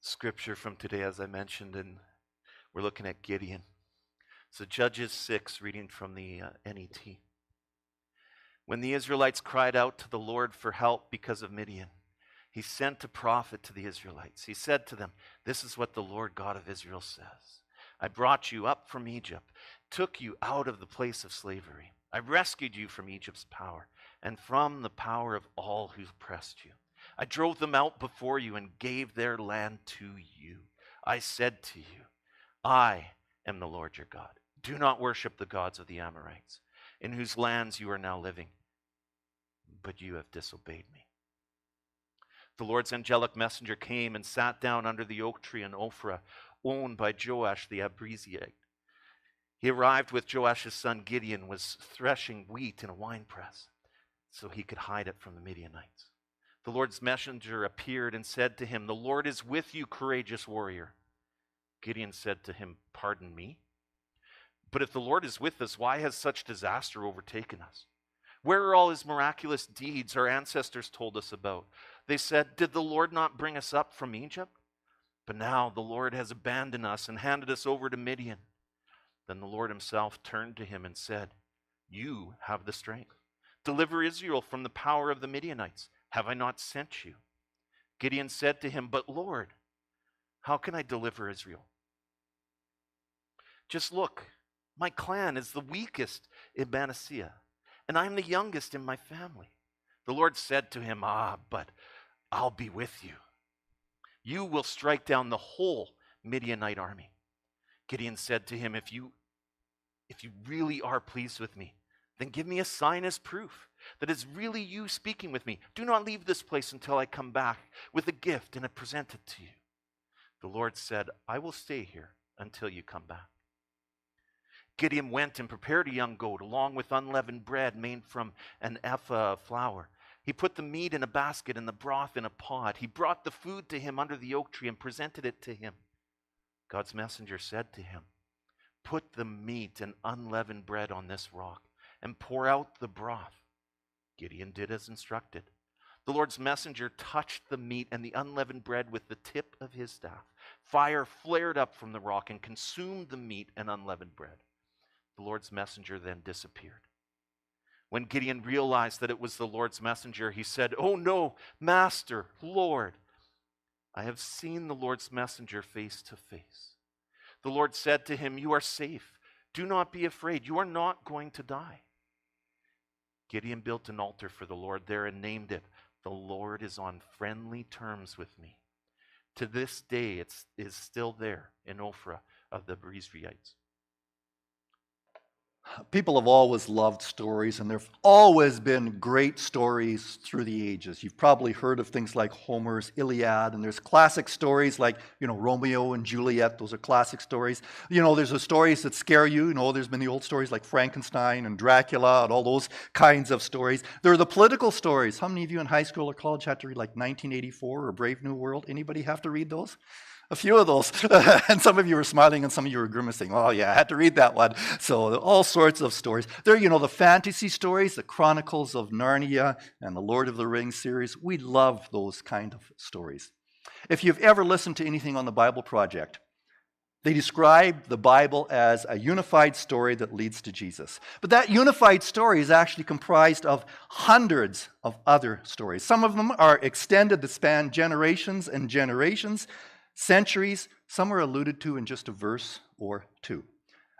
scripture from today, as I mentioned, and we're looking at Gideon. So Judges 6, reading from the NET. When the Israelites cried out to the Lord for help because of Midian, he sent a prophet to the Israelites. He said to them, "This is what the Lord God of Israel says. I brought you up from Egypt, took you out of the place of slavery. I rescued you from Egypt's power and from the power of all who oppressed you. I drove them out before you and gave their land to you. I said to you, I am the Lord your God. Do not worship the gods of the Amorites, in whose lands you are now living. But you have disobeyed me." The Lord's angelic messenger came and sat down under the oak tree in Ophrah, owned by Joash the Abiezrite. He arrived with Joash's son Gideon, was threshing wheat in a winepress, so he could hide it from the Midianites. The Lord's messenger appeared and said to him, "The Lord is with you, courageous warrior." Gideon said to him, "Pardon me? But if the Lord is with us, why has such disaster overtaken us? Where are all his miraculous deeds our ancestors told us about? They said, 'Did the Lord not bring us up from Egypt?' But now the Lord has abandoned us and handed us over to Midian." Then the Lord himself turned to him and said, "You have the strength. Deliver Israel from the power of the Midianites. Have I not sent you?" Gideon said to him, "But Lord, how can I deliver Israel? Just look, my clan is the weakest in Manasseh, and I am the youngest in my family." The Lord said to him, "But I'll be with you. You will strike down the whole Midianite army." Gideon said to him, if you really are pleased with me, then give me a sign as proof that it's really you speaking with me. Do not leave this place until I come back with a gift and present it to you." The Lord said, "I will stay here until you come back." Gideon went and prepared a young goat along with unleavened bread made from an ephah of flour. He put the meat in a basket and the broth in a pot. He brought the food to him under the oak tree and presented it to him. God's messenger said to him, "Put the meat and unleavened bread on this rock and pour out the broth." Gideon did as instructed. The Lord's messenger touched the meat and the unleavened bread with the tip of his staff. Fire flared up from the rock and consumed the meat and unleavened bread. The Lord's messenger then disappeared. When Gideon realized that it was the Lord's messenger, he said, "Oh no, Master, Lord, I have seen the Lord's messenger face to face." The Lord said to him, "You are safe. Do not be afraid. You are not going to die." Gideon built an altar for the Lord there and named it, "The Lord is on friendly terms with me." To this day, it is still there in Ophrah of the Abiezrites. People have always loved stories, and there have always been great stories through the ages. You've probably heard of things like Homer's Iliad, and there's classic stories like, Romeo and Juliet. Those are classic stories. There's the stories that scare you. There's been the old stories like Frankenstein and Dracula and all those kinds of stories. There are the political stories. How many of you in high school or college had to read like 1984 or Brave New World? Anybody have to read those? A few of those. And some of you were smiling and some of you were grimacing. Oh yeah, I had to read that one. So all sorts of stories. There are, the fantasy stories, the Chronicles of Narnia and the Lord of the Rings series. We love those kind of stories. If you've ever listened to anything on the Bible Project, they describe the Bible as a unified story that leads to Jesus. But that unified story is actually comprised of hundreds of other stories. Some of them are extended that span generations and generations, centuries. Some are alluded to in just a verse or two.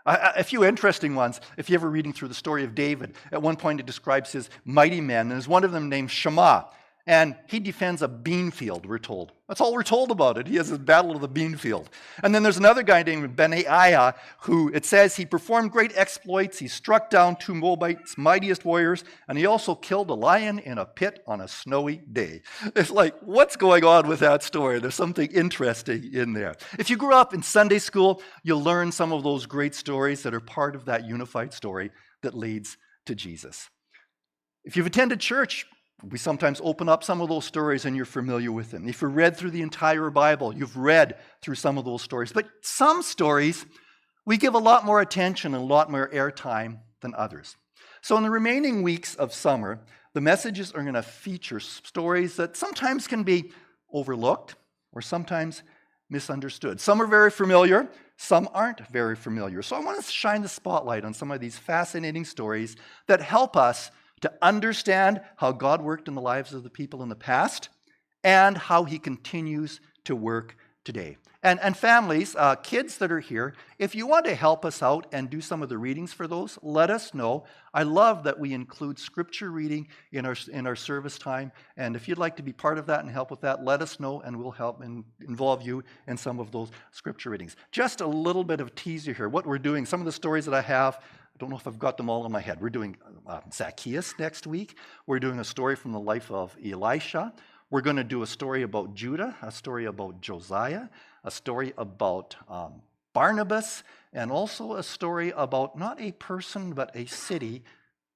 A few interesting ones. If you're ever reading through the story of David, at one point it describes his mighty men, and there's one of them named Shammah, and he defends a bean field, we're told. That's all we're told about it. He has his battle of the bean field. And then there's another guy named Benaiah, who it says he performed great exploits. He struck down 2 Moabites' mightiest warriors, and he also killed a lion in a pit on a snowy day. It's like, what's going on with that story? There's something interesting in there. If you grew up in Sunday school, you'll learn some of those great stories that are part of that unified story that leads to Jesus. If you've attended church, we sometimes open up some of those stories and you're familiar with them. If you've read through the entire Bible, you've read through some of those stories. But some stories, we give a lot more attention and a lot more airtime than others. So in the remaining weeks of summer, the messages are going to feature stories that sometimes can be overlooked or sometimes misunderstood. Some are very familiar, some aren't very familiar. So I want to shine the spotlight on some of these fascinating stories that help us to understand how God worked in the lives of the people in the past and how he continues to work today. And families, kids that are here, if you want to help us out and do some of the readings for those, let us know. I love that we include scripture reading in our service time. And if you'd like to be part of that and help with that, let us know and we'll help and involve you in some of those scripture readings. Just a little bit of teaser here. What we're doing, some of the stories that I have, I don't know if I've got them all in my head. We're doing Zacchaeus next week. We're doing a story from the life of Elisha. We're going to do a story about Judah, a story about Josiah, a story about Barnabas, and also a story about not a person, but a city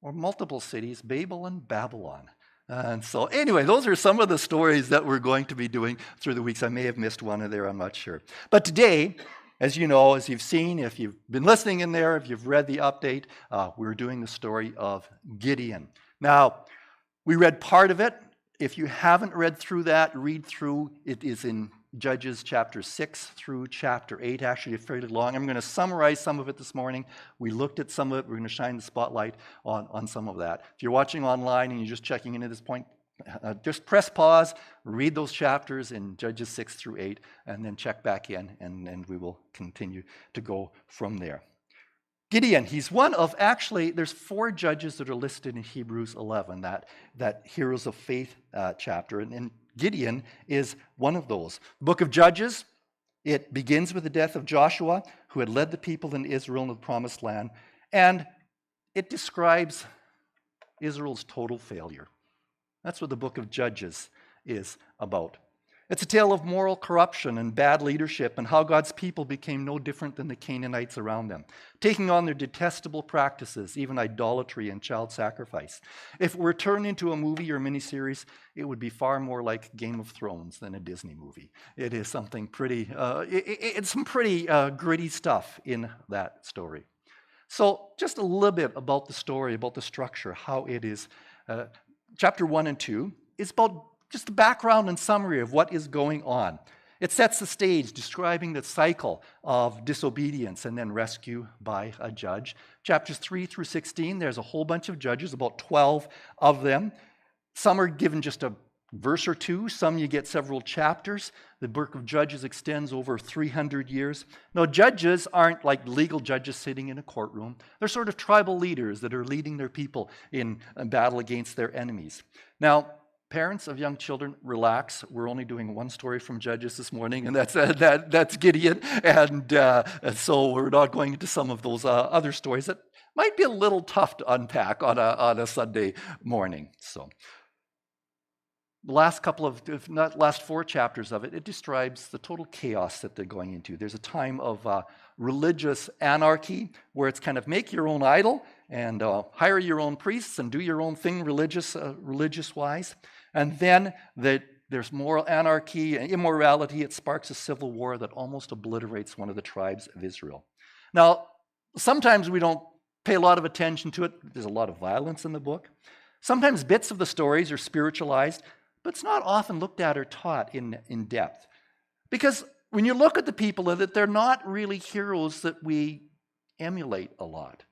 or multiple cities, Babel and Babylon. And so anyway, those are some of the stories that we're going to be doing through the weeks. I may have missed one in there, I'm not sure. But today, as you know, as you've seen, if you've been listening in there, if you've read the update, we're doing the story of Gideon. Now, we read part of it. If you haven't read through that, read through. It is in Judges chapter 6 through chapter 8. Actually, it's fairly long. I'm going to summarize some of it this morning. We looked at some of it. We're going to shine the spotlight on some of that. If you're watching online and you're just checking in at this point, just press pause, read those chapters in Judges 6 through 8, and then check back in, and we will continue to go from there. Gideon, he's one of, actually, there's 4 judges that are listed in Hebrews 11, that Heroes of Faith chapter, and Gideon is one of those. The book of Judges, it begins with the death of Joshua, who had led the people in Israel into the promised land, and it describes Israel's total failure. That's what the book of Judges is about. It's a tale of moral corruption and bad leadership and how God's people became no different than the Canaanites around them, taking on their detestable practices, even idolatry and child sacrifice. If it were turned into a movie or miniseries, it would be far more like Game of Thrones than a Disney movie. It is something pretty, it's some pretty gritty stuff in that story. So just a little bit about the story, about the structure, how it is. Chapter 1 and 2 is about just the background and summary of what is going on. It sets the stage, describing the cycle of disobedience and then rescue by a judge. Chapters 3 through 16, there's a whole bunch of judges, about 12 of them. Some are given just a verse or two. Some you get several chapters. The book of Judges extends over 300 years. Now, judges aren't like legal judges sitting in a courtroom. They're sort of tribal leaders that are leading their people in battle against their enemies. Now, parents of young children, relax. We're only doing one story from Judges this morning, and that's Gideon. And so we're not going into some of those other stories that might be a little tough to unpack on a Sunday morning. So the last couple of, if not last 4 chapters of it, it describes the total chaos that they're going into. There's a time of religious anarchy where it's kind of make your own idol and hire your own priests and do your own thing religious-wise. And then there's moral anarchy and immorality. It sparks a civil war that almost obliterates one of the tribes of Israel. Now, sometimes we don't pay a lot of attention to it. There's a lot of violence in the book. Sometimes bits of the stories are spiritualized, but it's not often looked at or taught in depth. Because when you look at the people in it, they're not really heroes that we emulate a lot.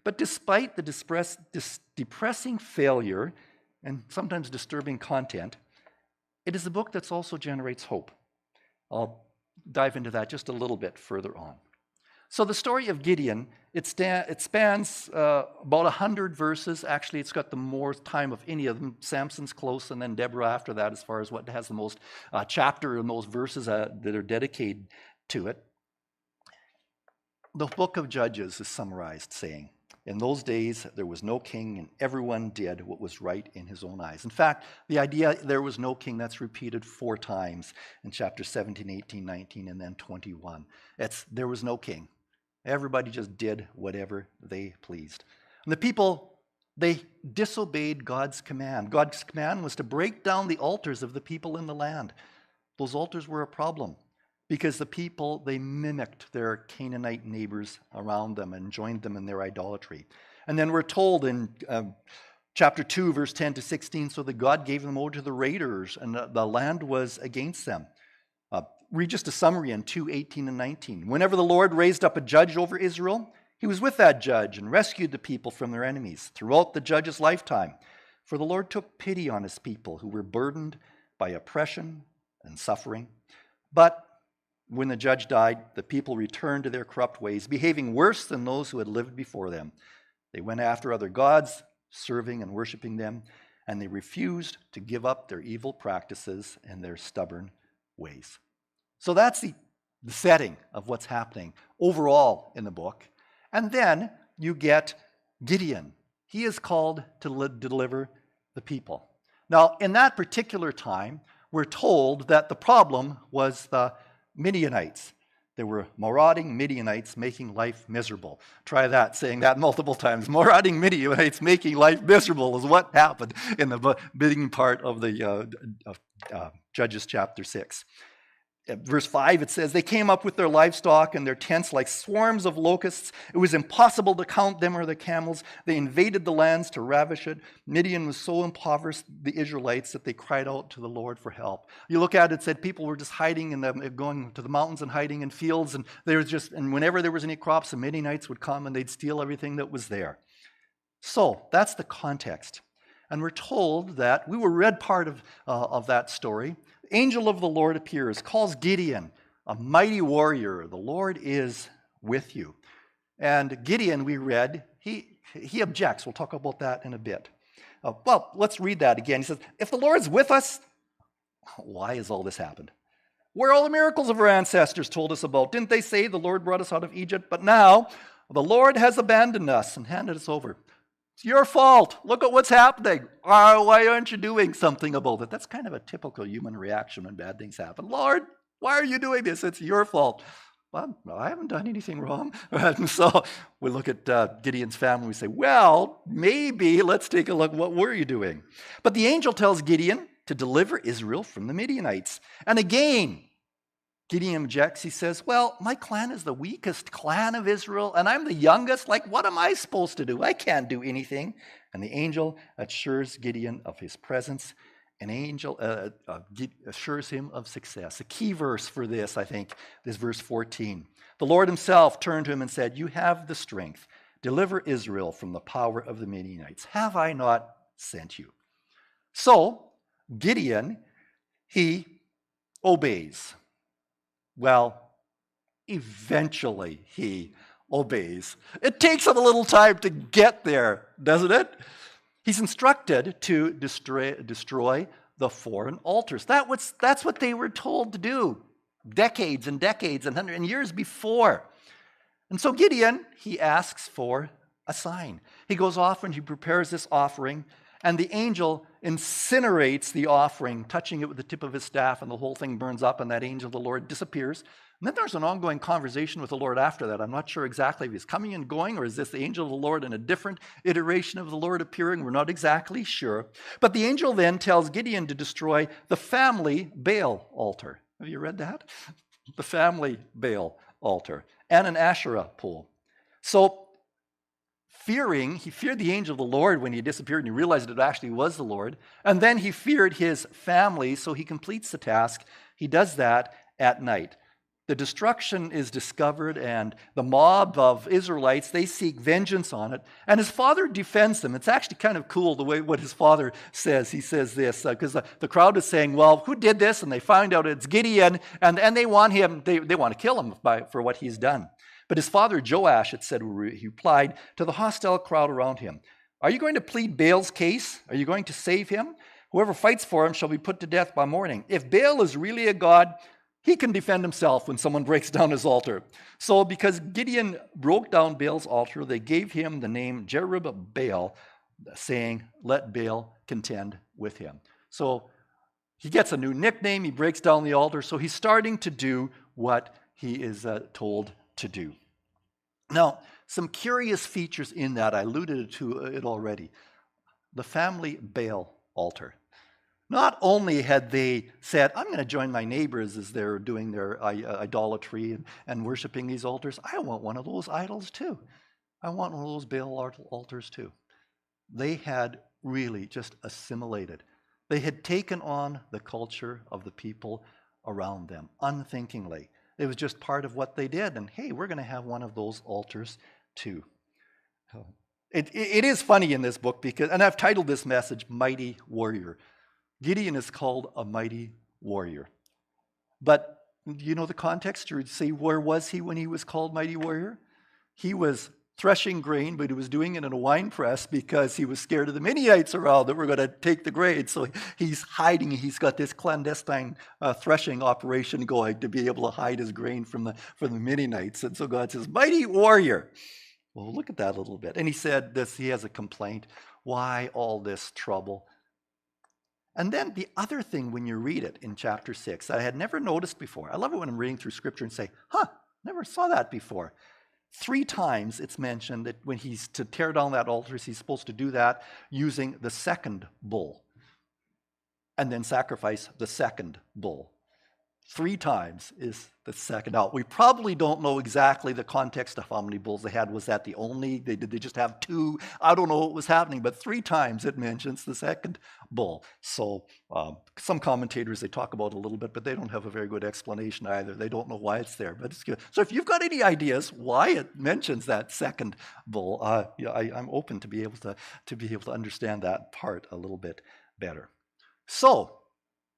But despite the depressing failure and sometimes disturbing content, it is a book that also generates hope. I'll dive into that just a little bit further on. So the story of Gideon, it spans about 100 verses. Actually, it's got the more time of any of them. Samson's close, and then Deborah after that as far as what has the most chapter and those verses that are dedicated to it. The book of Judges is summarized saying, in those days, there was no king, and everyone did what was right in his own eyes. In fact, the idea there was no king, that's repeated 4 times in chapters 17, 18, 19, and then 21. There was no king. Everybody just did whatever they pleased. And the people, they disobeyed God's command. God's command was to break down the altars of the people in the land. Those altars were a problem because the people, they mimicked their Canaanite neighbors around them and joined them in their idolatry. And then we're told in chapter 2, verse 10 to 16, so that God gave them over to the raiders, and the land was against them. read just a summary in 2:18 and 19. Whenever the Lord raised up a judge over Israel, he was with that judge and rescued the people from their enemies throughout the judge's lifetime. For the Lord took pity on his people who were burdened by oppression and suffering. But when the judge died, the people returned to their corrupt ways, behaving worse than those who had lived before them. They went after other gods, serving and worshiping them, and they refused to give up their evil practices and their stubborn ways. So that's the setting of what's happening overall in the book. And then you get Gideon. He is called to deliver the people. Now, in that particular time, we're told that the problem was the Midianites. There were marauding Midianites making life miserable. Try that, saying that multiple times. Marauding Midianites making life miserable is what happened in the beginning part of the Judges chapter 6. At verse 5, it says, they came up with their livestock and their tents like swarms of locusts. It was impossible to count them or the camels. They invaded the lands to ravish it. Midian was so impoverished, the Israelites, that they cried out to the Lord for help. You look at it, it said people were just hiding going to the mountains and hiding in fields. And whenever there was any crops, the Midianites would come and they'd steal everything that was there. So that's the context. And we're told that, we were read part of that story. Angel of the Lord appears, calls Gideon a mighty warrior. The Lord is with you. And Gideon, we read, he objects. We'll talk about that in a bit. Well, let's read that again. He says, if the Lord's with us, why has all this happened? Where are all the miracles of our ancestors told us about? Didn't they say the Lord brought us out of Egypt? But now the Lord has abandoned us and handed us over. It's your fault. Look at what's happening. Why aren't you doing something about it? That's kind of a typical human reaction when bad things happen. Lord, why are you doing this? It's your fault. Well, I haven't done anything wrong. And so we look at Gideon's family. We say, well, maybe let's take a look. What were you doing? But the angel tells Gideon to deliver Israel from the Midianites. And again, Gideon objects. He says, well, my clan is the weakest clan of Israel, and I'm the youngest. Like, what am I supposed to do? I can't do anything. And the angel assures Gideon of his presence. An angel assures him of success. A key verse for this, I think, is verse 14. The Lord himself turned to him and said, you have the strength. Deliver Israel from the power of the Midianites. Have I not sent you? So, Gideon, he obeys. Well, eventually he obeys. It takes him a little time to get there, doesn't it? He's instructed to destroy the foreign altars. That's what they were told to do decades and decades and hundreds and years before. And so Gideon, he asks for a sign. He goes off and he prepares this offering, and the angel incinerates the offering, touching it with the tip of his staff, and the whole thing burns up, and that angel of the Lord disappears. And then there's an ongoing conversation with the Lord after that. I'm not sure exactly if he's coming and going, or is this the angel of the Lord in a different iteration of the Lord appearing? We're not exactly sure. But the angel then tells Gideon to destroy the family Baal altar. Have you read that? The family Baal altar and an Asherah pole. So he feared the angel of the Lord when he disappeared, and he realized it actually was the Lord. And then he feared his family, so he completes the task. He does that at night. The destruction is discovered, and the mob of Israelites, they seek vengeance on it. And his father defends them. It's actually kind of cool the way what his father says. He says this, because the crowd is saying, well, who did this? And they find out it's Gideon, and they want him, they want to kill him for what he's done. But his father Joash, it said, he replied to the hostile crowd around him, are you going to plead Baal's case? Are you going to save him? Whoever fights for him shall be put to death by morning. If Baal is really a god, he can defend himself when someone breaks down his altar. So because Gideon broke down Baal's altar, they gave him the name Jerubbaal, saying, let Baal contend with him. So he gets a new nickname. He breaks down the altar. So he's starting to do what he is told to do. Now, some curious features in that, I alluded to it already. The family Baal altar. Not only had they said, I'm going to join my neighbors as they're doing their idolatry and worshiping these altars, I want one of those idols too. I want one of those Baal altars too. They had really just assimilated. They had taken on the culture of the people around them, unthinkingly. It was just part of what they did. And hey, we're going to have one of those altars too. It is funny in this book because, and I've titled this message, Mighty Warrior. Gideon is called a mighty warrior. But do you know the context? You see, where was he when he was called mighty warrior? He was threshing grain, but he was doing it in a wine press because he was scared of the Midianites around that were going to take the grain. So he's hiding. He's got this clandestine threshing operation going to be able to hide his grain from the Midianites. And so God says, mighty warrior. Well, look at that a little bit. And he said this, he has a complaint. Why all this trouble? And then the other thing when you read it in chapter 6 that I had never noticed before. I love it when I'm reading through scripture and say, never saw that before. 3 times it's mentioned that when he's to tear down that altar, he's supposed to do that using the second bull and then sacrifice the second bull. 3 times is the second. Now, we probably don't know exactly the context of how many bulls they had. Was that the only? Did they just have 2? I don't know what was happening, but 3 times it mentions the second bull. So some commentators, they talk about it a little bit, but they don't have a very good explanation either. They don't know why it's there, but it's good. So if you've got any ideas why it mentions that second bull, I'm open to be able to understand that part a little bit better. So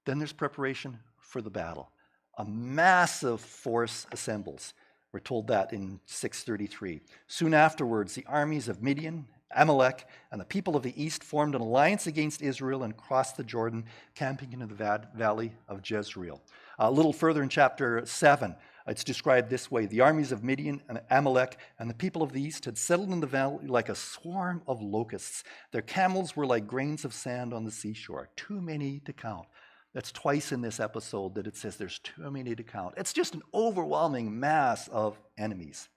then there's preparation for the battle. A massive force assembles. We're told that in 6:33. Soon afterwards, the armies of Midian, Amalek, and the people of the east formed an alliance against Israel and crossed the Jordan, camping in the valley of Jezreel. A little further in chapter 7, it's described this way. The armies of Midian and Amalek and the people of the east had settled in the valley like a swarm of locusts. Their camels were like grains of sand on the seashore, too many to count. That's twice in this episode that it says there's too many to count. It's just an overwhelming mass of enemies.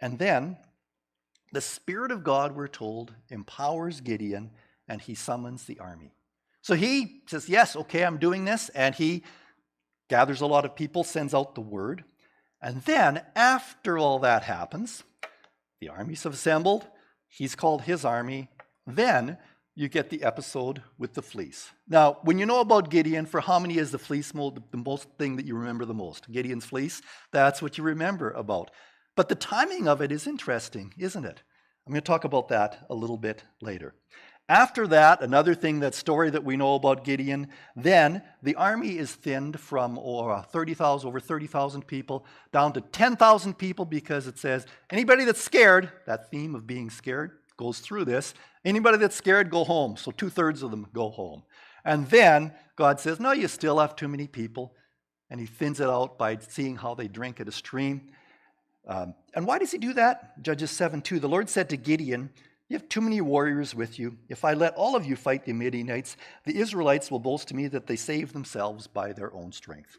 And then the Spirit of God, we're told, empowers Gideon and he summons the army. So he says, yes, okay, I'm doing this. And he gathers a lot of people, sends out the word. And then after all that happens, the armies have assembled. He's called his army. Then you get the episode with the fleece. Now, when you know about Gideon, for how many is the fleece the most thing that you remember the most? Gideon's fleece, that's what you remember about. But the timing of it is interesting, isn't it? I'm going to talk about that a little bit later. After that, another thing, that story that we know about Gideon, then the army is thinned from over 30,000 people down to 10,000 people because it says, anybody that's scared, that theme of being scared goes through this. Anybody that's scared, go home. So 2/3 of them go home. And then God says, no, you still have too many people. And he thins it out by seeing how they drink at a stream. And why does he do that? Judges 7:2, the Lord said to Gideon, you have too many warriors with you. If I let all of you fight the Midianites, the Israelites will boast to me that they saved themselves by their own strength.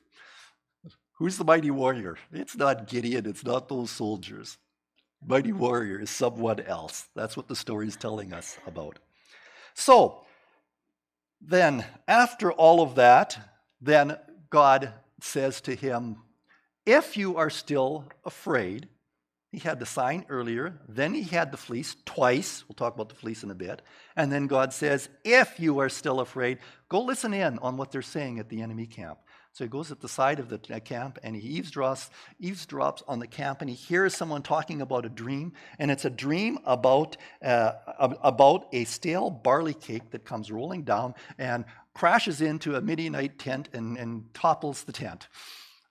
Who's the mighty warrior? It's not Gideon. It's not those soldiers. Mighty warrior is someone else. That's what the story is telling us about. So, then, after all of that, then God says to him, if you are still afraid, he had the sign earlier, then he had the fleece twice. We'll talk about the fleece in a bit. And then God says, if you are still afraid, go listen in on what they're saying at the enemy camp. So he goes at the side of the camp and he eavesdrops on the camp and he hears someone talking about a dream. And it's a dream about a stale barley cake that comes rolling down and crashes into a Midianite tent and topples the tent.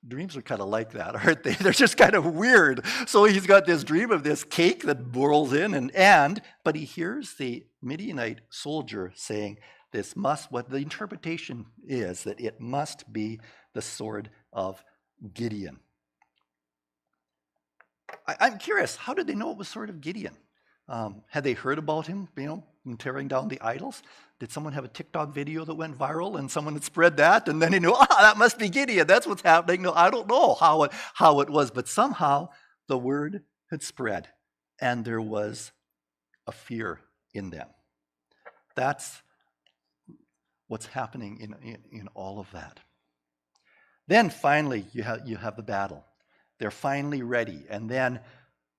Dreams are kind of like that, aren't they? They're just kind of weird. So he's got this dream of this cake that whirls in but he hears the Midianite soldier saying, what the interpretation is that it must be the sword of Gideon. I'm curious, how did they know it was sword of Gideon? Had they heard about him, tearing down the idols? Did someone have a TikTok video that went viral and someone had spread that and then he knew, that must be Gideon. That's what's happening. No, I don't know how it was, but somehow the word had spread and there was a fear in them. That's what's happening in all of that. Then finally, you have the battle. They're finally ready. And then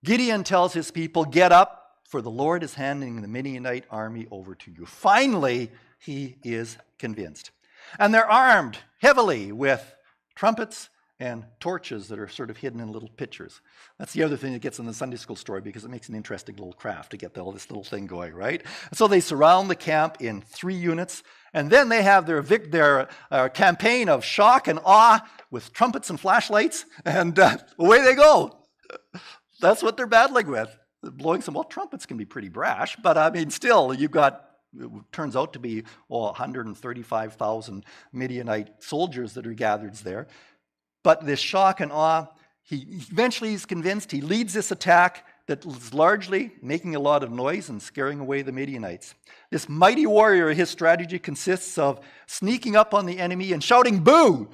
Gideon tells his people, get up, for the Lord is handing the Midianite army over to you. Finally, he is convinced. And they're armed heavily with trumpets and torches that are sort of hidden in little pitchers. That's the other thing that gets in the Sunday school story because it makes an interesting little craft to get all this little thing going, right? So they surround the camp in 3 units, and then they have their campaign of shock and awe with trumpets and flashlights, and away they go. That's what they're battling with. Blowing some, well, trumpets can be pretty brash, but I mean, still, you've got, it turns out to be 135,000 Midianite soldiers that are gathered there. But this shock and awe, eventually he's convinced, he leads this attack that is largely making a lot of noise and scaring away the Midianites. This mighty warrior, his strategy consists of sneaking up on the enemy and shouting, "Boo!"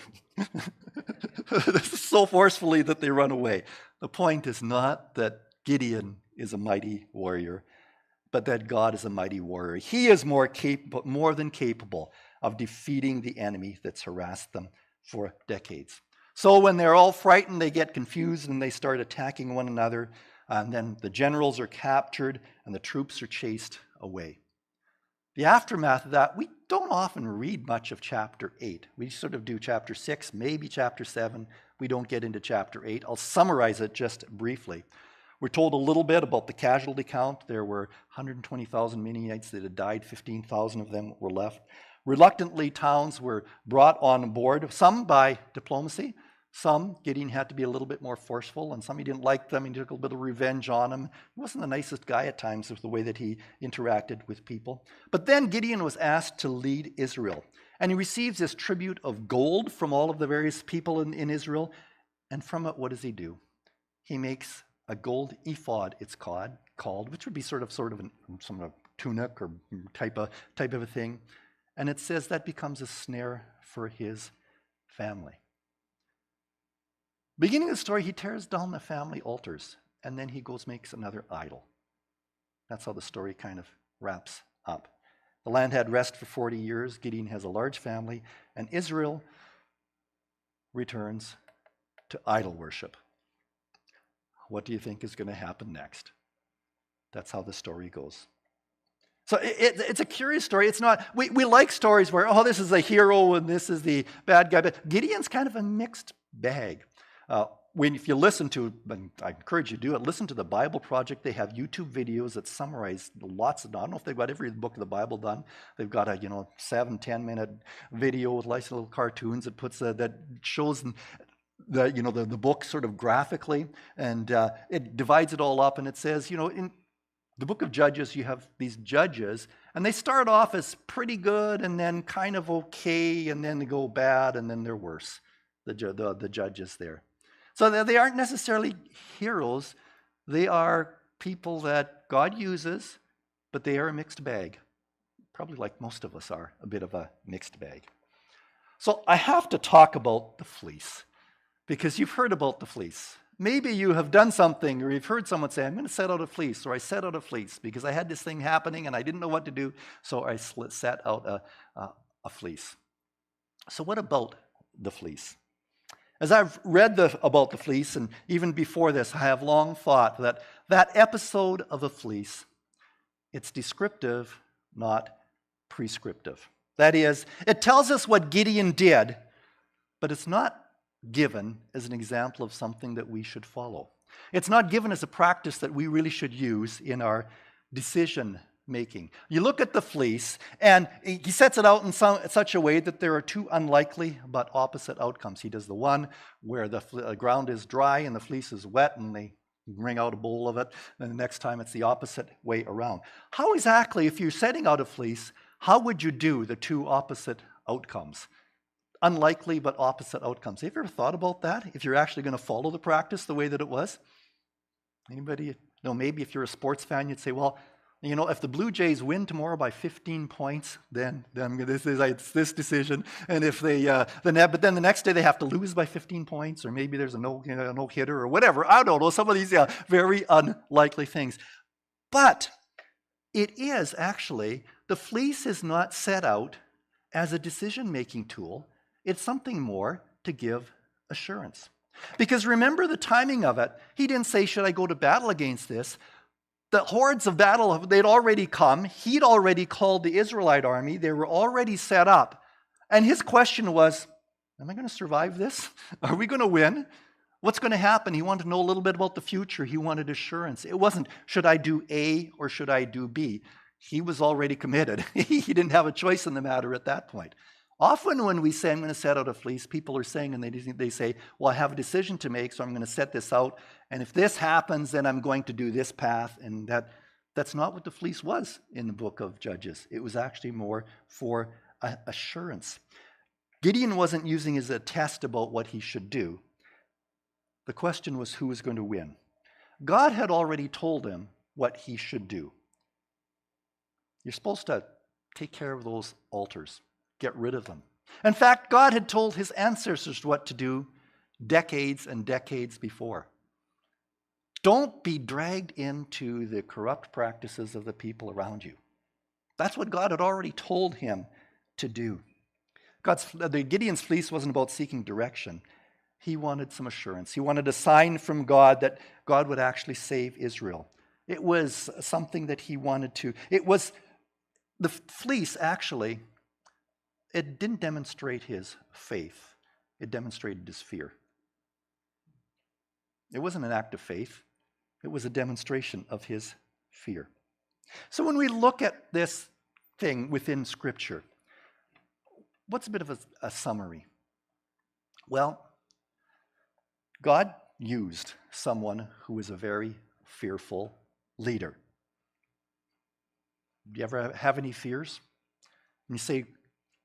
so forcefully that they run away. The point is not that Gideon is a mighty warrior, but that God is a mighty warrior. He is more than capable of defeating the enemy that's harassed them for decades. So when they're all frightened, they get confused and they start attacking one another. And then the generals are captured and the troops are chased away. The aftermath of that, we don't often read much of chapter 8. We sort of do chapter 6, maybe chapter 7. We don't get into chapter 8. I'll summarize it just briefly. We're told a little bit about the casualty count. There were 120,000 Midianites that had died. 15,000 of them were left. Reluctantly, towns were brought on board, some by diplomacy. Some, Gideon had to be a little bit more forceful, and some he didn't like them. He took a little bit of revenge on them. He wasn't the nicest guy at times with the way that he interacted with people. But then Gideon was asked to lead Israel, and he receives this tribute of gold from all of the various people in Israel. And from it, what does he do? He makes a gold ephod, it's called, which would be sort of some tunic or type of a thing. And it says that becomes a snare for his family. Beginning of the story, he tears down the family altars, and then he goes makes another idol. That's how the story kind of wraps up. The land had rest for 40 years. Gideon has a large family, and Israel returns to idol worship. What do you think is going to happen next? That's how the story goes. So it's a curious story. It's not, we like stories where, oh, this is the hero and this is the bad guy, but Gideon's kind of a mixed bag. If you listen to, and I encourage you to do it, listen to the Bible Project. They have YouTube videos that summarize lots of, I don't know if they've got every book of the Bible done. They've got a 7-10 minute video with nice little cartoons that shows the book sort of graphically, and it divides it all up, and it says, in the book of Judges, you have these judges, and they start off as pretty good, and then kind of okay, and then they go bad, and then they're worse, the judges there. So they aren't necessarily heroes. They are people that God uses, but they are a mixed bag. Probably like most of us are, a bit of a mixed bag. So I have to talk about the fleece, because you've heard about the fleece. Maybe you have done something, or you've heard someone say, I'm going to set out a fleece, or I set out a fleece because I had this thing happening and I didn't know what to do, so I set out a fleece. So what about the fleece? As I've read about the fleece, and even before this, I have long thought that episode of the fleece, it's descriptive, not prescriptive. That is, it tells us what Gideon did, but it's not given as an example of something that we should follow. It's not given as a practice that we really should use in our decision making. You look at the fleece, and he sets it out in such a way that there are two unlikely but opposite outcomes. He does the one where the ground is dry and the fleece is wet, and they wring out a bowl of it, and the next time it's the opposite way around. How exactly, if you're setting out a fleece, how would you do the two opposite outcomes? Unlikely but opposite outcomes. Have you ever thought about that? If you're actually going to follow the practice the way that it was? Anybody? Maybe if you're a sports fan, you'd say, well, if the Blue Jays win tomorrow by 15 points, then it's this decision. And if but then the next day they have to lose by 15 points, or maybe there's a no hitter or whatever. I don't know. Some of these very unlikely things. But it is actually, the fleece is not set out as a decision-making tool. It's something more to give assurance. Because remember the timing of it. He didn't say, should I go to battle against this? The hordes of battle, they'd already come. He'd already called the Israelite army. They were already set up. And his question was, am I going to survive this? Are we going to win? What's going to happen? He wanted to know a little bit about the future. He wanted assurance. It wasn't, should I do A or should I do B? He was already committed. He didn't have a choice in the matter at that point. Often when we say, I'm going to set out a fleece, people are saying, and they say, well, I have a decision to make, so I'm going to set this out. And if this happens, then I'm going to do this path. And that's not what the fleece was in the book of Judges. It was actually more for assurance. Gideon wasn't using it as a test about what he should do. The question was who was going to win. God had already told him what he should do. You're supposed to take care of those altars, get rid of them. In fact, God had told his ancestors what to do decades and decades before. Don't be dragged into the corrupt practices of the people around you. That's what God had already told him to do. Gideon's fleece wasn't about seeking direction. He wanted some assurance. He wanted a sign from God that God would actually save Israel. It was something that he wanted to. It was the fleece, actually, it didn't demonstrate his faith. It demonstrated his fear. It wasn't an act of faith. It was a demonstration of his fear. So when we look at this thing within Scripture, what's a bit of a summary? Well, God used someone who was a very fearful leader. Do you ever have any fears? And you say,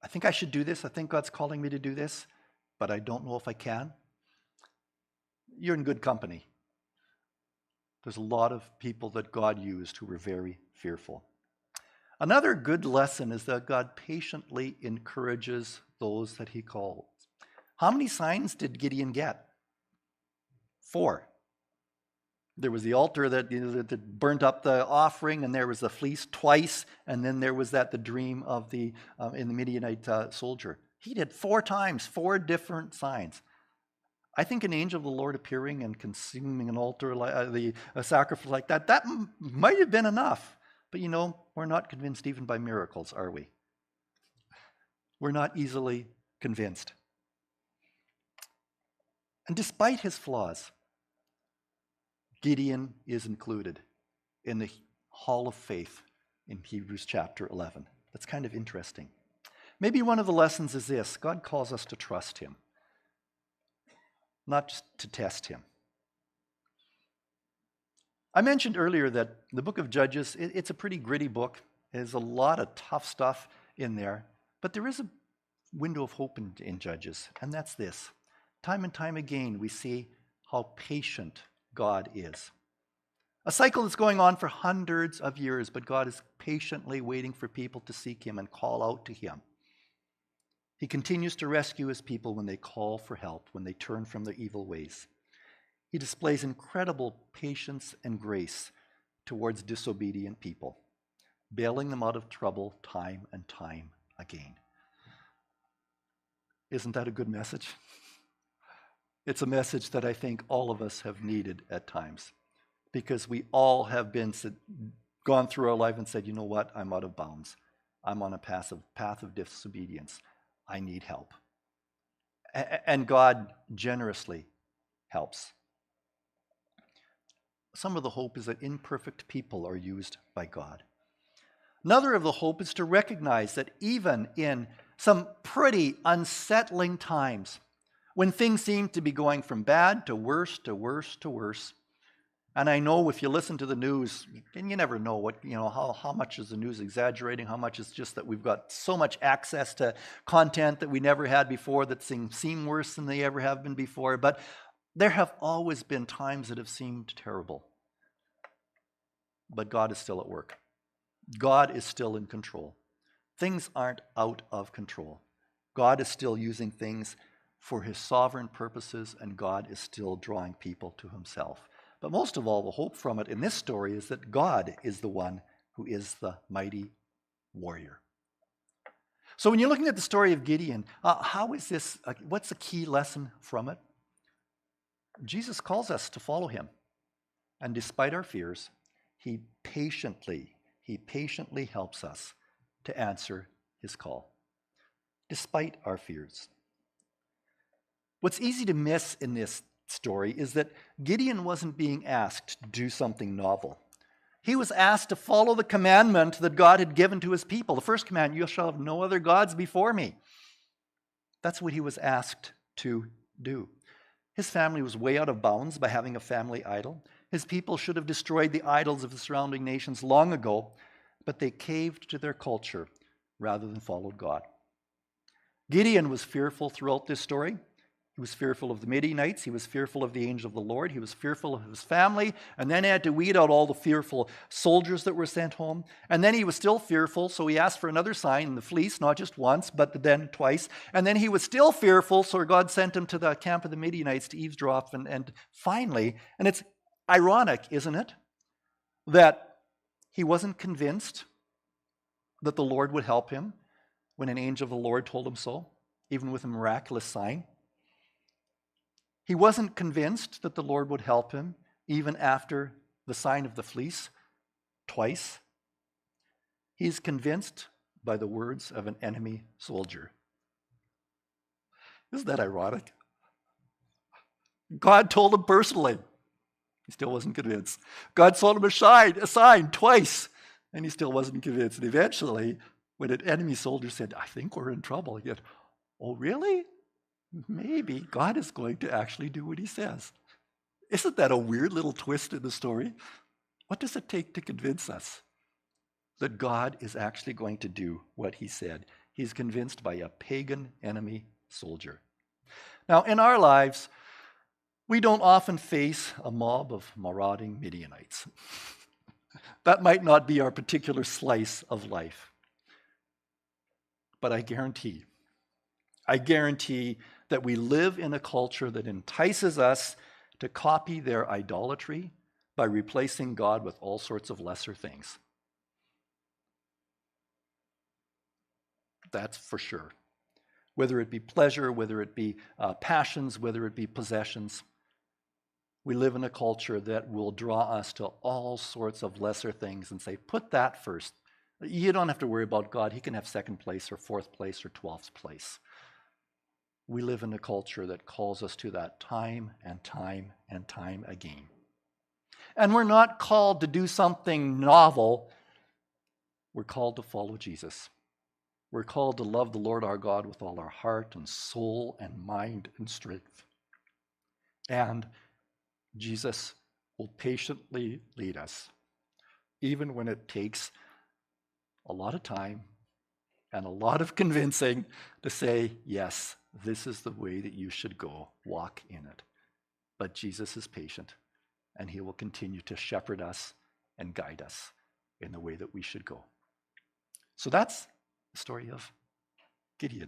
I think I should do this. I think God's calling me to do this, but I don't know if I can. You're in good company. There's a lot of people that God used who were very fearful. Another good lesson is that God patiently encourages those that he calls. How many signs did Gideon get? 4. There was the altar that burnt up the offering, and there was the fleece twice, and then there was the dream of the Midianite soldier. He did 4 times, 4 different signs. I think an angel of the Lord appearing and consuming an altar, a sacrifice like that might have been enough. But we're not convinced even by miracles, are we? We're not easily convinced. And despite his flaws, Gideon is included in the Hall of Faith in Hebrews chapter 11. That's kind of interesting. Maybe one of the lessons is this: God calls us to trust him, not just to test him. I mentioned earlier that the book of Judges, it's a pretty gritty book. There's a lot of tough stuff in there, but there is a window of hope in Judges, and that's this. Time and time again, we see how patient God is. A cycle that's going on for hundreds of years, but God is patiently waiting for people to seek him and call out to him. He continues to rescue his people when they call for help, when they turn from their evil ways. He displays incredible patience and grace towards disobedient people, bailing them out of trouble time and time again. Isn't that a good message? It's a message that I think all of us have needed at times, because we all have gone through our life and said, you know what, I'm out of bounds. I'm on a path of disobedience. I need help. And God generously helps. Some of the hope is that imperfect people are used by God. Another of the hope is to recognize that even in some pretty unsettling times, when things seem to be going from bad to worse to worse to worse, and I know if you listen to the news, and you never know how much is the news exaggerating, how much is just that we've got so much access to content that we never had before that seem worse than they ever have been before. But there have always been times that have seemed terrible. But God is still at work. God is still in control. Things aren't out of control. God is still using things for his sovereign purposes, and God is still drawing people to himself. But most of all, the hope from it in this story is that God is the one who is the mighty warrior. So when you're looking at the story of Gideon, what's the key lesson from it? Jesus calls us to follow him. And despite our fears, he patiently helps us to answer his call. despite our fears. What's easy to miss in this story is that Gideon wasn't being asked to do something novel. He was asked to follow the commandment that God had given to his people. The first command, you shall have no other gods before me. That's what he was asked to do. His family was way out of bounds by having a family idol. His people should have destroyed the idols of the surrounding nations long ago, but they caved to their culture rather than followed God. Gideon was fearful throughout this story. He was fearful of the Midianites. He was fearful of the angel of the Lord. He was fearful of his family. And then he had to weed out all the fearful soldiers that were sent home. And then he was still fearful, so he asked for another sign in the fleece, not just once, but then twice. And then he was still fearful, so God sent him to the camp of the Midianites to eavesdrop. And finally, and it's ironic, isn't it, that he wasn't convinced that the Lord would help him when an angel of the Lord told him so, even with a miraculous sign. He wasn't convinced that the Lord would help him even after the sign of the fleece twice. He's convinced by the words of an enemy soldier. Isn't that ironic? God told him personally. He still wasn't convinced. God told him a sign twice, and he still wasn't convinced. And eventually, when an enemy soldier said, I think we're in trouble, he said, oh, really? Maybe God is going to actually do what he says. Isn't that a weird little twist in the story? What does it take to convince us that God is actually going to do what he said? He's convinced by a pagan enemy soldier. Now, in our lives, we don't often face a mob of marauding Midianites. That might not be our particular slice of life. But I guarantee that we live in a culture that entices us to copy their idolatry by replacing God with all sorts of lesser things. That's for sure. Whether it be pleasure, whether it be passions, whether it be possessions, we live in a culture that will draw us to all sorts of lesser things and say, put that first. You don't have to worry about God. He can have second place or fourth place or 12th place. We live in a culture that calls us to that time and time and time again. And we're not called to do something novel. We're called to follow Jesus. We're called to love the Lord our God with all our heart and soul and mind and strength. And Jesus will patiently lead us, even when it takes a lot of time and a lot of convincing to say, yes, this is the way that you should go. Walk in it. But Jesus is patient, and he will continue to shepherd us and guide us in the way that we should go. So that's the story of Gideon.